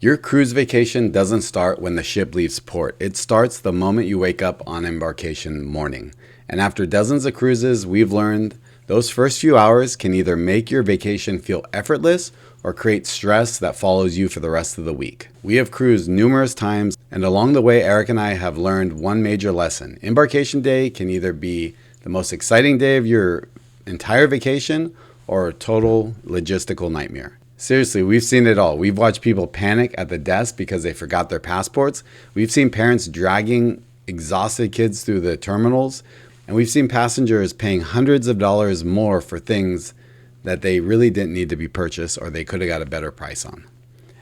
Your cruise vacation doesn't start when the ship leaves port. It starts the moment you wake up on embarkation morning. And after dozens of cruises, we've learned those first few hours can either make your vacation feel effortless or create stress that follows you for the rest of the week. We have cruised numerous times, and along the way, Erika and I have learned one major lesson. Embarkation day can either be the most exciting day of your entire vacation or a total logistical nightmare. Seriously, we've seen it all. We've watched people panic at the desk because they forgot their passports. We've seen parents dragging exhausted kids through the terminals. And we've seen passengers paying hundreds of dollars more for things that they really didn't need to be purchased or they could have got a better price on.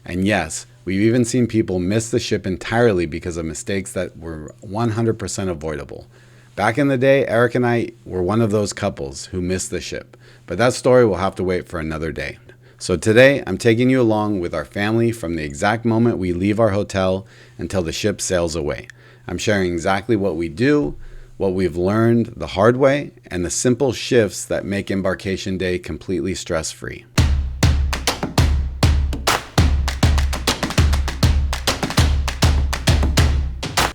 And yes, we've even seen people miss the ship entirely because of mistakes that were 100% avoidable. Back in the day, Eric and I were one of those couples who missed the ship. But that story will have to wait for another day. So today, I'm taking you along with our family from the exact moment we leave our hotel until the ship sails away. I'm sharing exactly what we do, what we've learned the hard way, and the simple shifts that make embarkation day completely stress-free.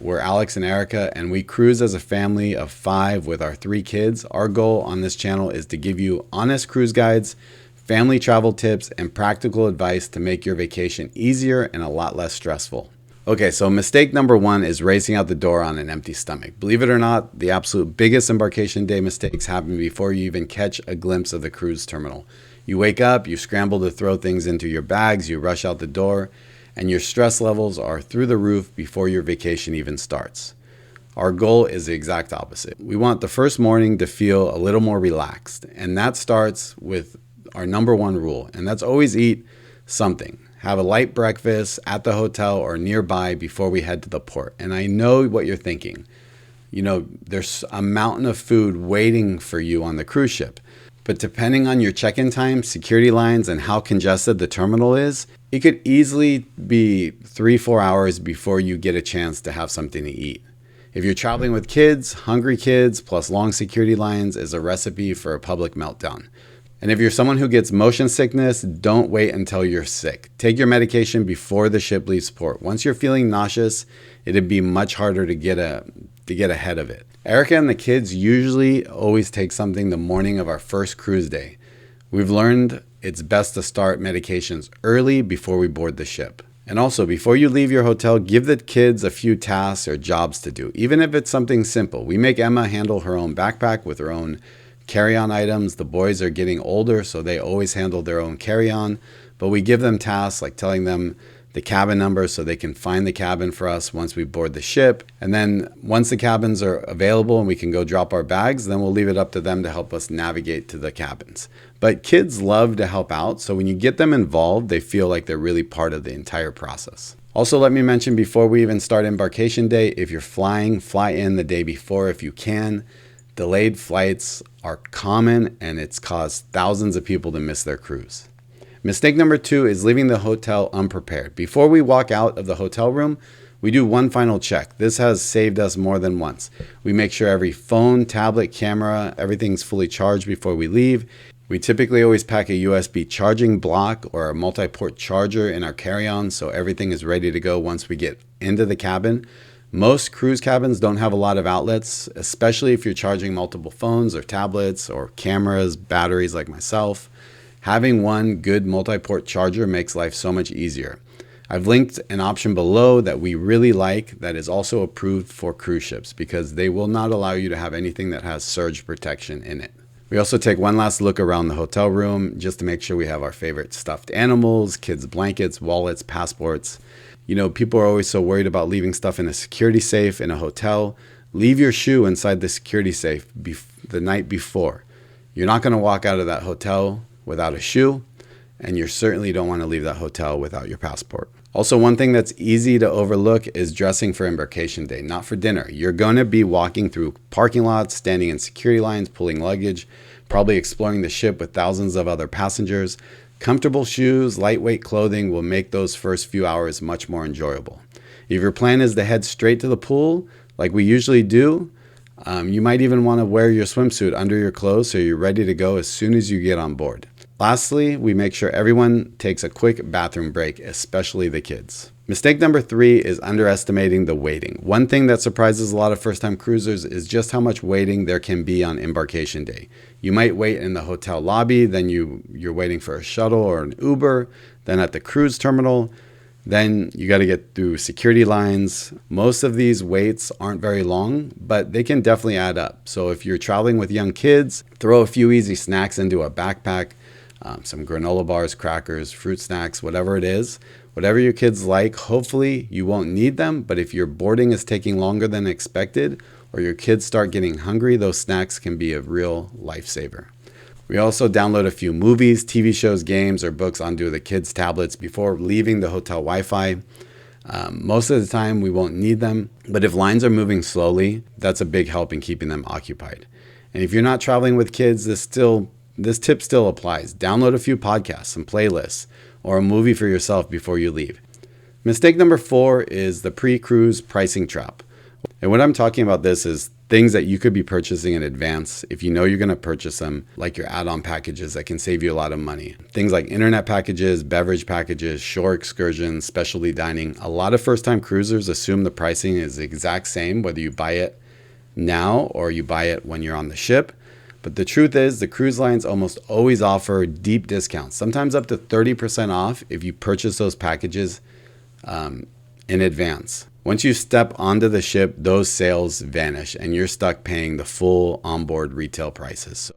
We're Alex and Erika, and we cruise as a family of 5 with our 3 kids. Our goal on this channel is to give you honest cruise guides, family travel tips, and practical advice to make your vacation easier and a lot less stressful. Okay, so mistake number 1 is racing out the door on an empty stomach. Believe it or not, the absolute biggest embarkation day mistakes happen before you even catch a glimpse of the cruise terminal. You wake up, you scramble to throw things into your bags, you rush out the door, and your stress levels are through the roof before your vacation even starts. Our goal is the exact opposite. We want the first morning to feel a little more relaxed, and that starts with our number 1 rule, and that's always eat something. Have a light breakfast at the hotel or nearby before we head to the port. And I know what you're thinking. You know, there's a mountain of food waiting for you on the cruise ship. But depending on your check-in time, security lines, and how congested the terminal is, it could easily be 3-4 hours before you get a chance to have something to eat. If you're traveling with kids, hungry kids plus long security lines is a recipe for a public meltdown. And if you're someone who gets motion sickness, don't wait until you're sick. Take your medication before the ship leaves port. Once you're feeling nauseous, it'd be much harder to get ahead of it. Erika and the kids usually always take something the morning of our first cruise day. We've learned it's best to start medications early before we board the ship. And also, before you leave your hotel, give the kids a few tasks or jobs to do, even if it's something simple. We make Emma handle her own backpack with her own carry-on items. The boys are getting older, so they always handle their own carry-on, but we give them tasks like telling them the cabin number so they can find the cabin for us once we board the ship. And then once the cabins are available and we can go drop our bags, then we'll leave it up to them to help us navigate to the cabins. But kids love to help out, so when you get them involved, they feel like they're really part of the entire process. Also, let me mention before we even start embarkation day, if you're flying, fly in the day before if you can. Delayed flights are common, and it's caused thousands of people to miss their cruise. Mistake number 2 is leaving the hotel unprepared. Before we walk out of the hotel room, we do one final check. This has saved us more than once. We make sure every phone, tablet, camera, everything's fully charged before we leave. We typically always pack a USB charging block or a multi-port charger in our carry-on so everything is ready to go once we get into the cabin. Most cruise cabins don't have a lot of outlets, especially if you're charging multiple phones or tablets or cameras, batteries like myself. Having one good multi-port charger makes life so much easier. I've linked an option below that we really like that is also approved for cruise ships because they will not allow you to have anything that has surge protection in it. We also take one last look around the hotel room just to make sure we have our favorite stuffed animals, kids' blankets, wallets, passports. You know, people are always so worried about leaving stuff in a security safe in a hotel. Leave your shoe inside the security safe the night before. You're not going to walk out of that hotel without a shoe, and you certainly don't want to leave that hotel without your passport. Also, one thing that's easy to overlook is dressing for embarkation day, not for dinner. You're going to be walking through parking lots, standing in security lines, pulling luggage, probably exploring the ship with thousands of other passengers. Comfortable shoes, lightweight clothing will make those first few hours much more enjoyable. If your plan is to head straight to the pool, like we usually do, you might even want to wear your swimsuit under your clothes so you're ready to go as soon as you get on board. Lastly, we make sure everyone takes a quick bathroom break, especially the kids. Mistake number 3 is underestimating the waiting. One thing that surprises a lot of first-time cruisers is just how much waiting there can be on embarkation day. You might wait in the hotel lobby, then you're waiting for a shuttle or an Uber, then at the cruise terminal, then you got to get through security lines. Most of these waits aren't very long, but they can definitely add up. So if you're traveling with young kids, throw a few easy snacks into a backpack, some granola bars, crackers, fruit snacks, whatever it is. Whatever your kids like, hopefully you won't need them, but if your boarding is taking longer than expected or your kids start getting hungry, those snacks can be a real lifesaver. We also download a few movies, TV shows, games, or books onto the kids' tablets before leaving the hotel Wi-Fi. Most of the time we won't need them, but if lines are moving slowly, that's a big help in keeping them occupied. And if you're not traveling with kids, this tip still applies. Download a few podcasts, some playlists, or a movie for yourself before you leave. Mistake number 4 is the pre-cruise pricing trap. And what I'm talking about this is things that you could be purchasing in advance if you know you're going to purchase them, like your add-on packages that can save you a lot of money. Things like internet packages, beverage packages, shore excursions, specialty dining. A lot of first-time cruisers assume the pricing is the exact same whether you buy it now or you buy it when you're on the ship. But the truth is, the cruise lines almost always offer deep discounts, sometimes up to 30% off if you purchase those packages in advance. Once you step onto the ship, those sales vanish and you're stuck paying the full onboard retail prices. So,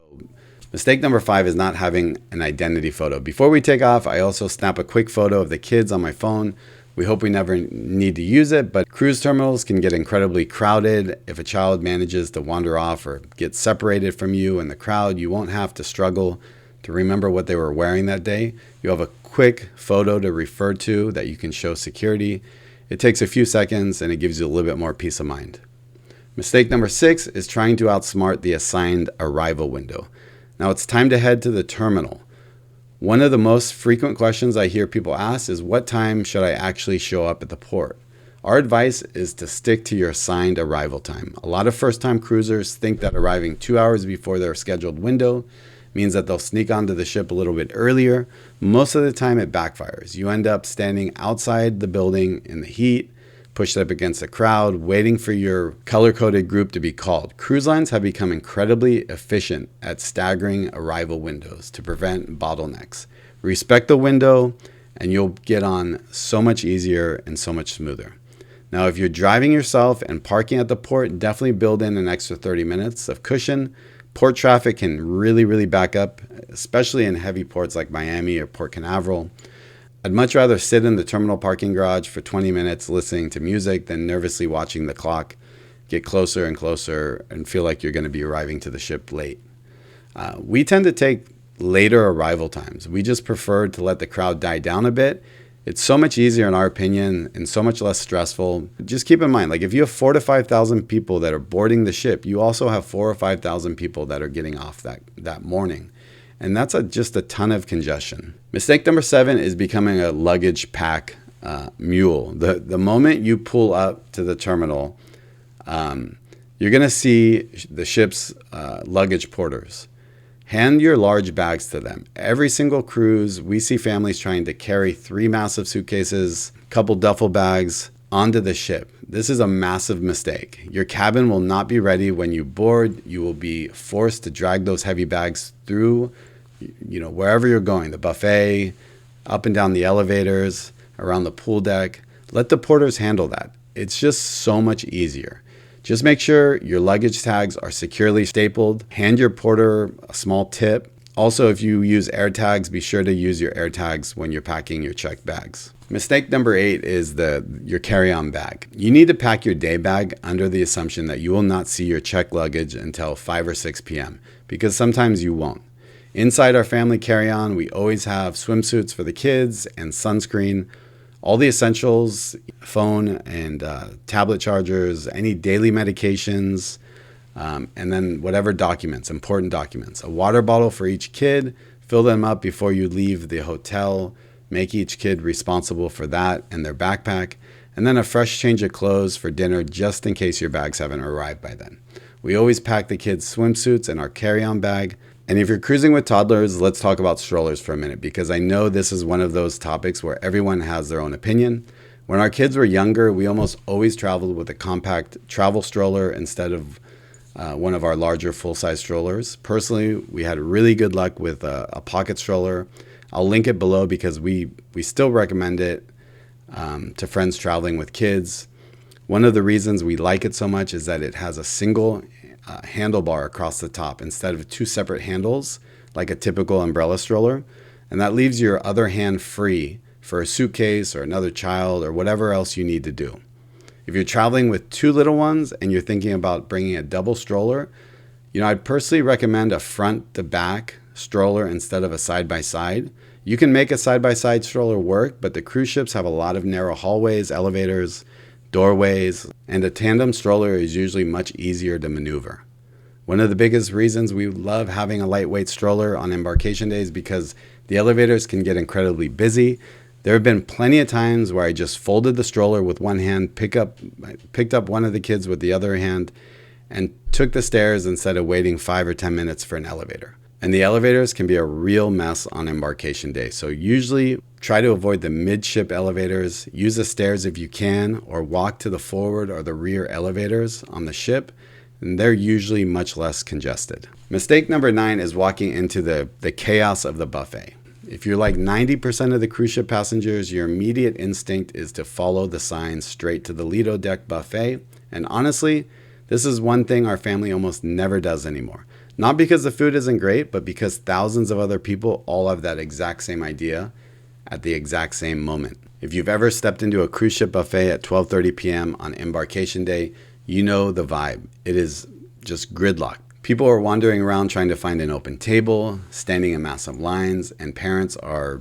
mistake number 5 is not having an identity photo. Before we take off, I also snap a quick photo of the kids on my phone. We hope we never need to use it, but cruise terminals can get incredibly crowded. If a child manages to wander off or get separated from you in the crowd, you won't have to struggle to remember what they were wearing that day. You have a quick photo to refer to that you can show security. It takes a few seconds and it gives you a little bit more peace of mind. Mistake number 6 is trying to outsmart the assigned arrival window. Now it's time to head to the terminal. One of the most frequent questions I hear people ask is, what time should I actually show up at the port? Our advice is to stick to your assigned arrival time. A lot of first-time cruisers think that arriving 2 hours before their scheduled window means that they'll sneak onto the ship a little bit earlier. Most of the time it backfires. You end up standing outside the building in the heat, pushed up against the crowd, waiting for your color-coded group to be called. Cruise lines have become incredibly efficient at staggering arrival windows to prevent bottlenecks. Respect the window and you'll get on so much easier and so much smoother. Now, if you're driving yourself and parking at the port, definitely build in an extra 30 minutes of cushion. Port traffic can really back up, especially in heavy ports like Miami or Port Canaveral. I'd much rather sit in the terminal parking garage for 20 minutes listening to music than nervously watching the clock get closer and closer and feel like you're going to be arriving to the ship late. We tend to take later arrival times. We just prefer to let the crowd die down a bit. It's so much easier in our opinion and so much less stressful. Just keep in mind, like if you have 4,000 to 5,000 people that are boarding the ship, you also have 4,000 or 5,000 people that are getting off that morning. And that's just a ton of congestion. Mistake number 7 is becoming a luggage pack mule. The moment you pull up to the terminal, you're going to see the ship's luggage porters. Hand your large bags to them. Every single cruise, we see families trying to carry 3 massive suitcases, a couple duffel bags onto the ship. This is a massive mistake. Your cabin will not be ready when you board. You will be forced to drag those heavy bags through, wherever you're going, the buffet, up and down the elevators, around the pool deck. Let the porters handle that. It's just so much easier. Just make sure your luggage tags are securely stapled. Hand your porter a small tip. Also, if you use air tags, be sure to use your air tags when you're packing your checked bags. Mistake number 8 is your carry-on bag. You need to pack your day bag under the assumption that you will not see your checked luggage until 5 or 6 p.m. because sometimes you won't. Inside our family carry-on, we always have swimsuits for the kids and sunscreen, all the essentials, phone and tablet chargers, any daily medications, and then whatever documents, important documents. A water bottle for each kid. Fill them up before you leave the hotel. Make each kid responsible for that and their backpack. And then a fresh change of clothes for dinner just in case your bags haven't arrived by then. We always pack the kids' swimsuits in our carry-on bag. And if you're cruising with toddlers, let's talk about strollers for a minute, because I know this is one of those topics where everyone has their own opinion. When our kids were younger, we almost always traveled with a compact travel stroller instead of one of our larger full-size strollers. Personally, we had really good luck with a pocket stroller. I'll link it below because we still recommend it to friends traveling with kids. One of the reasons we like it so much is that it has a single handlebar across the top instead of two separate handles like a typical umbrella stroller. And that leaves your other hand free for a suitcase or another child or whatever else you need to do. If you're traveling with two little ones and you're thinking about bringing a double stroller, I'd personally recommend a front to back stroller instead of a side-by-side. You can make a side-by-side stroller work, but the cruise ships have a lot of narrow hallways, elevators, doorways, and a tandem stroller is usually much easier to maneuver. One of the biggest reasons we love having a lightweight stroller on embarkation days is because the elevators can get incredibly busy. There have been plenty of times where I just folded the stroller with one hand, picked up one of the kids with the other hand, and took the stairs instead of waiting 5 or 10 minutes for an elevator. And the elevators can be a real mess on embarkation day. So usually try to avoid the midship elevators, use the stairs if you can, or walk to the forward or the rear elevators on the ship, and they're usually much less congested. Mistake number 9 is walking into the chaos of the buffet. If you're like 90% of the cruise ship passengers, your immediate instinct is to follow the signs straight to the Lido deck buffet. And honestly, this is one thing our family almost never does anymore. Not because the food isn't great, but because thousands of other people all have that exact same idea at the exact same moment. If you've ever stepped into a cruise ship buffet at 12:30 p.m. on embarkation day, you know the vibe. It is just gridlock. People are wandering around trying to find an open table, standing in massive lines, and parents are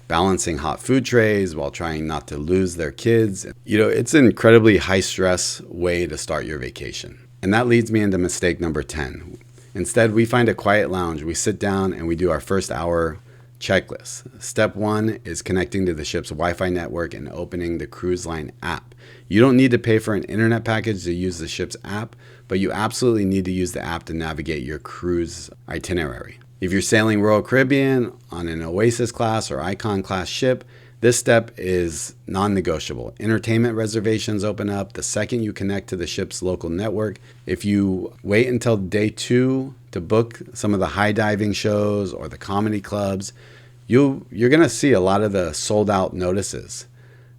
balancing hot food trays while trying not to lose their kids. It's an incredibly high stress way to start your vacation. And that leads me into mistake number 10. Instead, we find a quiet lounge, we sit down, and we do our first hour checklist. Step 1 is connecting to the ship's Wi-Fi network and opening the cruise line app. You don't need to pay for an internet package to use the ship's app, but you absolutely need to use the app to navigate your cruise itinerary. If you're sailing Royal Caribbean on an Oasis class or Icon class ship, this step is non-negotiable. Entertainment reservations open up the second you connect to the ship's local network. If you wait until day 2 to book some of the high diving shows or the comedy clubs, you're going to see a lot of the sold out notices.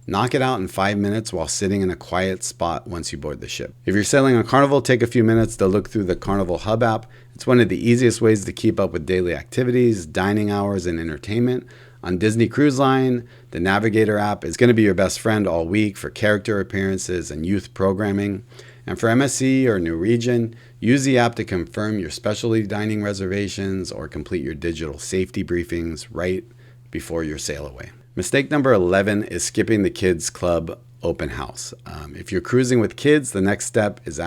Knock it out in 5 minutes while sitting in a quiet spot once you board the ship. If you're sailing on Carnival, take a few minutes to look through the Carnival Hub app. It's one of the easiest ways to keep up with daily activities, dining hours, and entertainment. On Disney Cruise Line, the Navigator app is going to be your best friend all week for character appearances and youth programming. And for MSC or Norwegian, use the app to confirm your specialty dining reservations or complete your digital safety briefings right before your sail away. Mistake number 11 is skipping the kids club open house. If you're cruising with kids, the next step is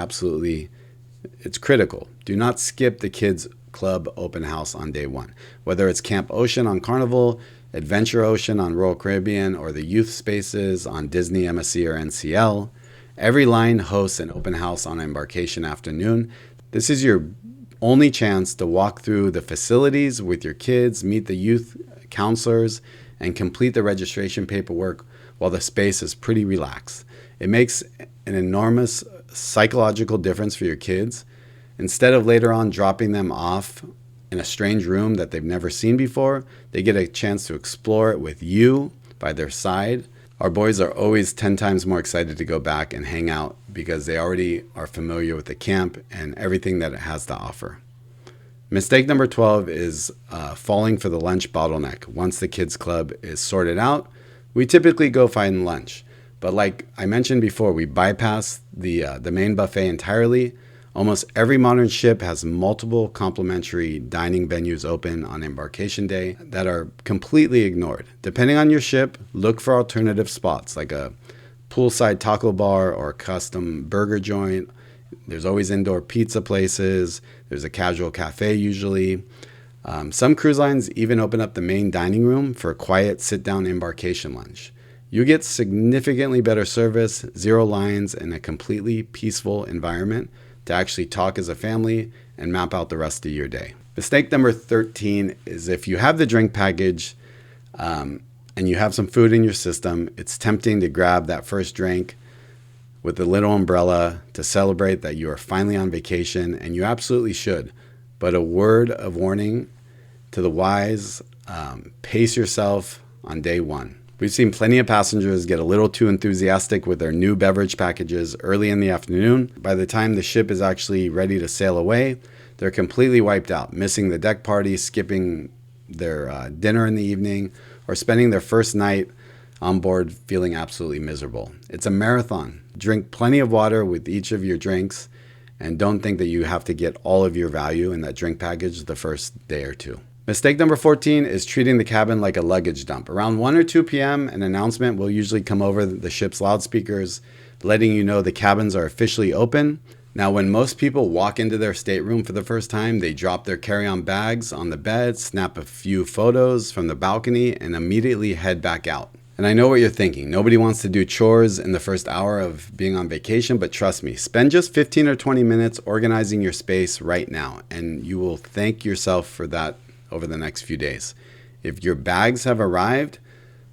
it's critical. Do not skip the kids club open house on day 1. Whether it's Camp Ocean on Carnival, Adventure Ocean on Royal Caribbean, or the youth spaces on Disney, MSC, or NCL, every line hosts an open house on embarkation afternoon. This is your only chance to walk through the facilities with your kids, meet the youth counselors, and complete the registration paperwork while the space is pretty relaxed. It makes an enormous psychological difference for your kids. Instead of later on dropping them off in a strange room that they've never seen before, they get a chance to explore it with you by their side. Our boys are always 10 times more excited to go back and hang out because they already are familiar with the camp and everything that it has to offer. Mistake number 12 is falling for the lunch bottleneck. Once the kids club is sorted out, we typically go find lunch. But like I mentioned before, we bypass the main buffet entirely. Almost every modern ship has multiple complimentary dining venues open on embarkation day that are completely ignored. Depending on your ship, look for alternative spots like a poolside taco bar or a custom burger joint. There's always indoor pizza places. There's a casual cafe usually. Some cruise lines even open up the main dining room for a quiet sit-down embarkation lunch. You get significantly better service, 0 lines, and a completely peaceful environment to actually talk as a family and map out the rest of your day. Mistake number 13 is if you have the drink package and you have some food in your system, it's tempting to grab that first drink with a little umbrella to celebrate that you are finally on vacation, and you absolutely should. But a word of warning to the wise, pace yourself on day one. We've seen plenty of passengers get a little too enthusiastic with their new beverage packages early in the afternoon. By the time the ship is actually ready to sail away, they're completely wiped out, missing the deck party, skipping their dinner in the evening, or spending their first night on board feeling absolutely miserable. It's a marathon. Drink plenty of water with each of your drinks, and don't think that you have to get all of your value in that drink package the first day or two. Mistake number 14 is treating the cabin like a luggage dump. Around 1 or 2 p.m., an announcement will usually come over the ship's loudspeakers, letting you know the cabins are officially open. Now, when most people walk into their stateroom for the first time, they drop their carry-on bags on the bed, snap a few photos from the balcony, and immediately head back out. And I know what you're thinking. Nobody wants to do chores in the first hour of being on vacation, but trust me, spend just 15 or 20 minutes organizing your space right now, and you will thank yourself for that over the next few days. If your bags have arrived,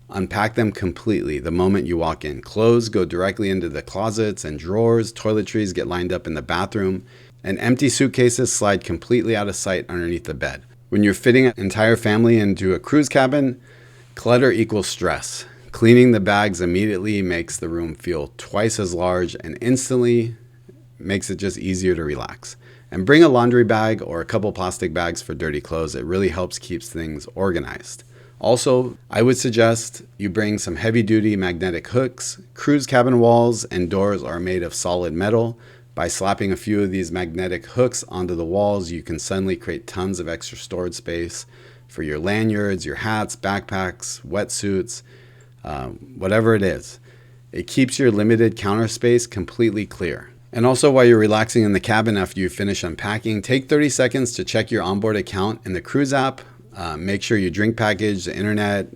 unpack them completely the moment you walk in. Clothes go directly into the closets and drawers. Toiletries get lined up in the bathroom, and empty suitcases slide completely out of sight underneath the bed. When you're fitting an entire family into a cruise cabin, clutter equals stress. Cleaning the bags immediately makes the room feel twice as large and instantly makes it just easier to relax. And bring a laundry bag or a couple plastic bags for dirty clothes. It really helps keep things organized. Also, I would suggest you bring some heavy-duty magnetic hooks. Cruise cabin walls and doors are made of solid metal. By slapping a few of these magnetic hooks onto the walls, you can suddenly create tons of extra storage space for your lanyards, your hats, backpacks, wetsuits, whatever it is. It keeps your limited counter space completely clear. And also, while you're relaxing in the cabin after you finish unpacking, take 30 seconds to check your onboard account in the cruise app. Make sure your drink package, the internet,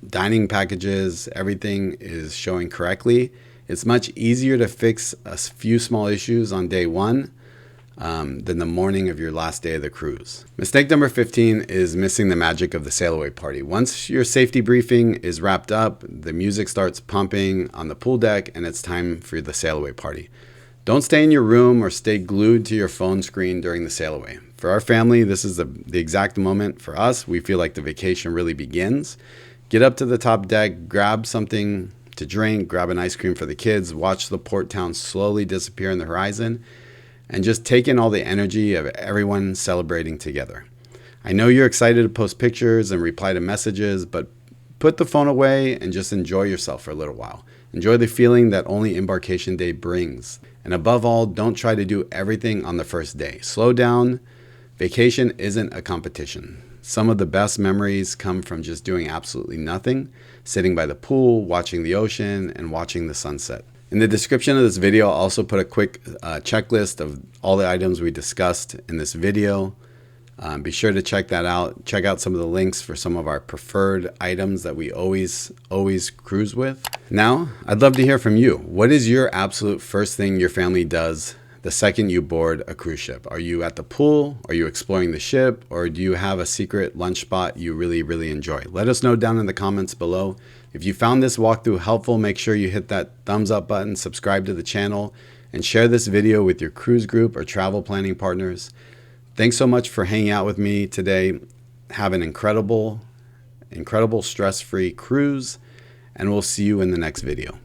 dining packages, everything is showing correctly. It's much easier to fix a few small issues on day one than the morning of your last day of the cruise. Mistake number 15 is missing the magic of the Sailaway party. Once your safety briefing is wrapped up, the music starts pumping on the pool deck, and it's time for the Sailaway party. Don't stay in your room or stay glued to your phone screen during the Sailaway. For our family, this is the exact moment for us. We feel like the vacation really begins. Get up to the top deck, grab something to drink, grab an ice cream for the kids, watch the port town slowly disappear in the horizon, and just take in all the energy of everyone celebrating together. I know you're excited to post pictures and reply to messages, but put the phone away and just enjoy yourself for a little while. Enjoy the feeling that only Embarkation Day brings. And above all, don't try to do everything on the first day. Slow down. Vacation isn't a competition. Some of the best memories come from just doing absolutely nothing, sitting by the pool, watching the ocean, and watching the sunset. In the description of this video, I'll also put a quick checklist of all the items we discussed in this video. Be sure to check that out. Check out some of the links for some of our preferred items that we always cruise with. Now, I'd love to hear from you. What is your absolute first thing your family does the second you board a cruise ship? Are you at the pool? Are you exploring the ship? Or do you have a secret lunch spot you really enjoy? Let us know down in the comments below. If you found this walkthrough helpful, make sure you hit that thumbs up button, subscribe to the channel, and share this video with your cruise group or travel planning partners. Thanks so much for hanging out with me today. Have an incredible stress-free cruise, and we'll see you in the next video.